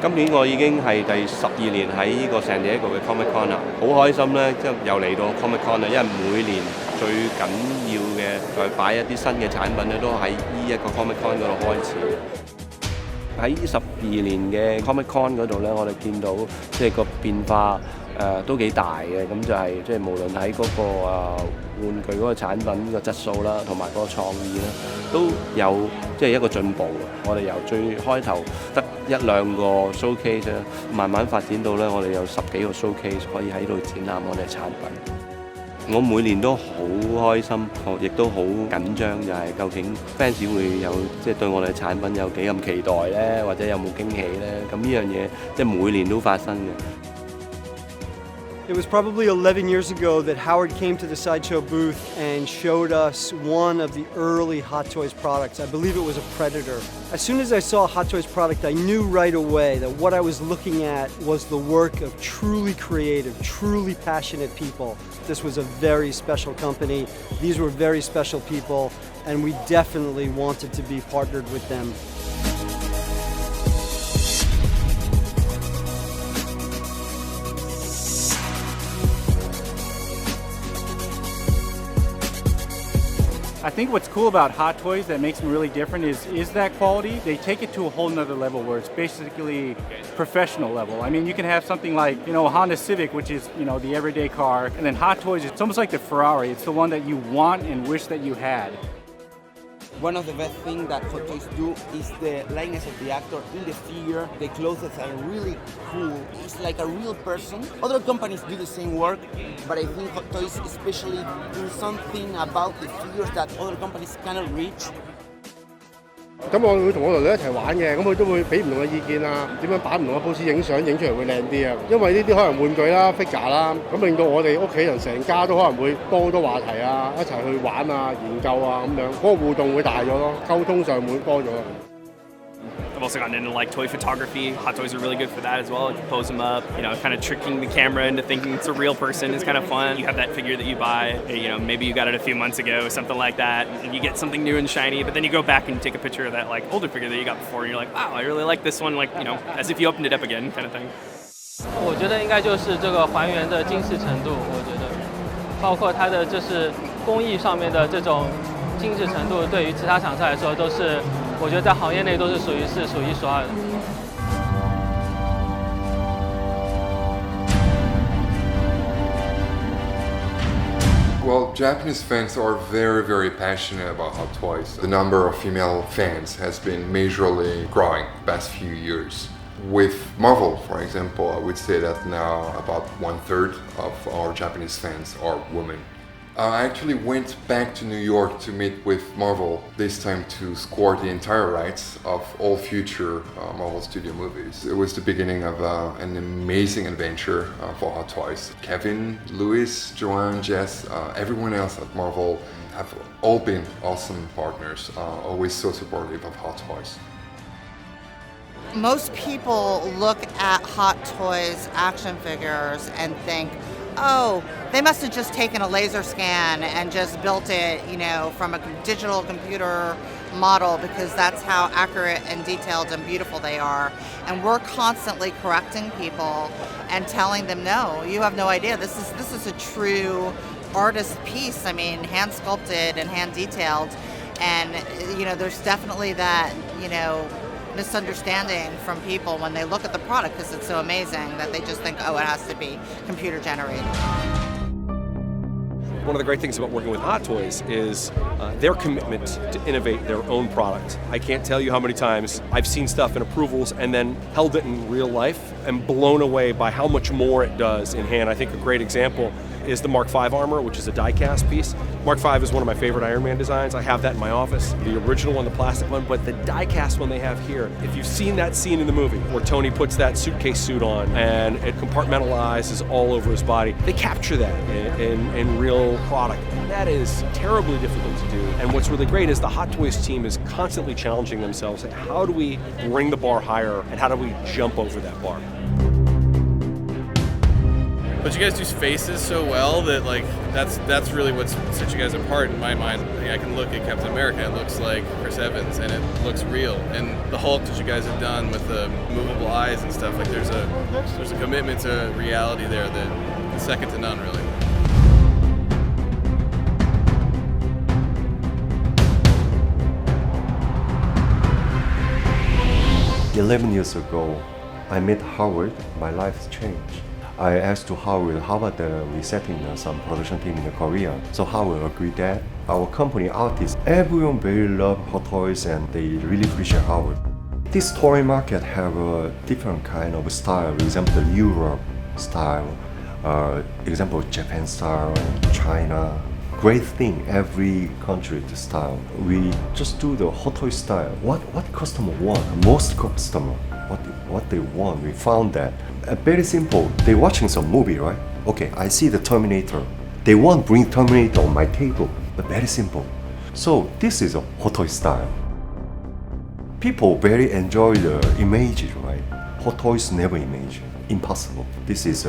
今年我已經係第12年喺呢個 San Diego 嘅 Comic Con 啦，好開心咧，即係又嚟到 Comic Con 啦，因為每年最緊要嘅就係擺一啲新嘅產品咧，都喺呢一個 Comic Con 嗰度開始。喺呢12年嘅 Comic Con 嗰度咧，我哋見到即係個變化都幾大嘅，咁就係即係無論喺嗰個玩具嗰個產品個質素啦，同埋嗰個創意啦，都有即係一個進步。我哋由最開頭得1、2個 showcase 咧，慢慢發展到咧，我哋有10幾個 showcase 可以喺度展覽我哋嘅產品。我每年都好開心，亦都好緊張，就係究竟 fans 會有即係對我哋嘅產品有幾咁期待咧，或者有冇驚喜咧？咁呢樣嘢即係每年都發生嘅。It was probably 11 years ago that Howard came to the Sideshow booth and showed us one of the early Hot Toys products. I believe it was a Predator. As soon as I saw a Hot Toys product, I knew right away that what I was looking at was the work of truly creative, truly passionate people. This was a very special company. These were very special people, and we definitely wanted to be partnered with them. I think what's cool about Hot Toys that makes them really different is that quality. They take it to a whole nother level where it's basically professional level. I mean, you can have something like, a Honda Civic, which is, the everyday car, and then Hot Toys, it's almost like the Ferrari. It's the one that you want and wish that you had. One of the best things that Hot Toys do is the likeness of the actor in the figure. The clothes are really cool. It's like a real person. Other companies do the same work, but I think Hot Toys especially do something about the figures that other companies cannot reach. 咁我會同我女女一齊玩嘅，咁佢都會俾唔同嘅意見啊，點樣擺唔同嘅 pose 影相，影出嚟會靚啲啊！因為呢啲可能玩具啦、figure 啦，咁令到我哋屋企人成家都可能會多好多話題啊，一齊去玩啊、研究啊咁樣，嗰個互動會大咗咯，溝通上會多咗。I've also gotten into like toy photography. Hot Toys are really good for that as well. You can pose them up, kind of tricking the camera into thinking it's a real person is kind of fun. You have that figure that you buy, maybe you got it a few months ago, something like that, and you get something new and shiny, but then you go back and take a picture of that like older figure that you got before, and you're like, wow, I really like this one, as if you opened it up again kind of thing. 我觉得应该就是这个还原的精细程度，我觉得，包括它的就是工艺上面的这种精致程度，对于其他厂商来说都是。我觉得在行业内都是数一数二的。Well, Japanese fans are very, very passionate about Hot Toys. The number of female fans has been majorly growing the past few years. With Marvel, for example, I would say that now about 1/3 of our Japanese fans are women. I actually went back to New York to meet with Marvel, this time to score the entire rights of all future Marvel Studio movies. It was the beginning of an amazing adventure for Hot Toys. Kevin, Louis, Joanne, Jess, everyone else at Marvel have all been awesome partners, always so supportive of Hot Toys. Most people look at Hot Toys action figures and think, oh, they must have just taken a laser scan and just built it, from a digital computer model because that's how accurate and detailed and beautiful they are. And we're constantly correcting people and telling them, no, you have no idea. This is a true artist piece. I mean, hand sculpted and hand detailed. And, there's definitely that, misunderstanding from people when they look at the product because it's so amazing that they just think, oh, it has to be computer generated. One of the great things about working with Hot Toys is their commitment to innovate their own product. I can't tell you how many times I've seen stuff in approvals and then held it in real life and blown away by how much more it does in hand. I think a great example is the Mark V armor, which is a die-cast piece. Mark V is one of my favorite Iron Man designs. I have that in my office, the original one, the plastic one, but the die-cast one they have here, if you've seen that scene in the movie where Tony puts that suitcase suit on and it compartmentalizes all over his body, they capture that in real product. That is terribly difficult to do. And what's really great is the Hot Toys team is constantly challenging themselves at how do we bring the bar higher and how do we jump over that bar. But you guys do faces so well that like that's really what sets you guys apart in my mind. Like, I can look at Captain America, it looks like Chris Evans, and it looks real. And the Hulk that you guys have done with the movable eyes and stuff, like there's a commitment to reality there that is second to none, really. 11 years ago, I met Howard. My life changed. I asked to Howard, how about we setting some production team in Korea? So Howard agreed that our company artists, everyone very love Hot Toys and they really appreciate Howard. This toy market have a different kind of style. For example, the Europe style, example Japan style, China. Great thing, every country the style. We just do the Hot Toy style. What customer want? Most customer, what they want. We found that very simple. They watching some movie, right? Okay, I see the Terminator. They want bring Terminator on my table, but very simple. So this is a Hot Toy style. People very enjoy the images, right? Hot Toys never imagine. Impossible. This is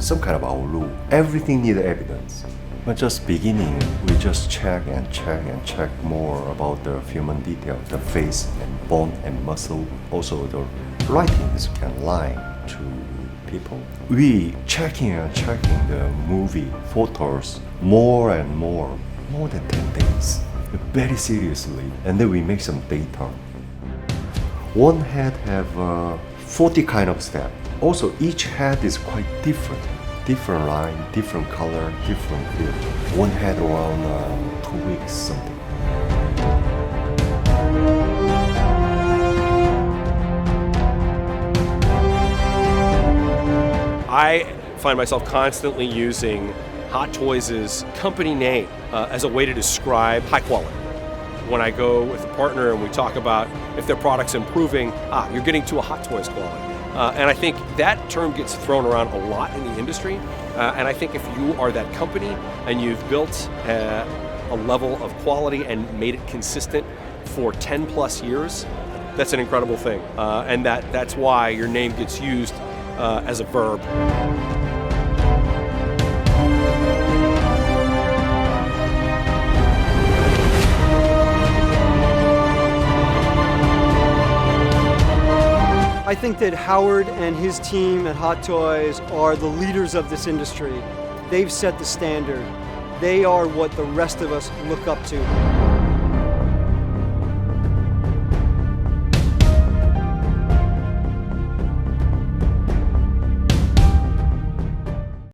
some kind of our rule. Everything need evidence. But just beginning, we just check and check and check more about the human detail, the face and bone and muscle. Also the writings can lie to people. We checking and checking the movie photos more and more than 10 days, very seriously. And then we make some data. One head have 40 kind of steps. Also each head is quite different. Different line, different color, different feel. One had around 2 weeks something. I find myself constantly using Hot Toys' company name as a way to describe high quality. When I go with a partner and we talk about if their product's improving, you're getting to a Hot Toys quality. And I think that term gets thrown around a lot in the industry. And I think if you are that company and you've built a level of quality and made it consistent for 10 plus years, that's an incredible thing. And that's why your name gets used as a verb. I think that Howard and his team at Hot Toys are the leaders of this industry. They've set the standard. They are what the rest of us look up to.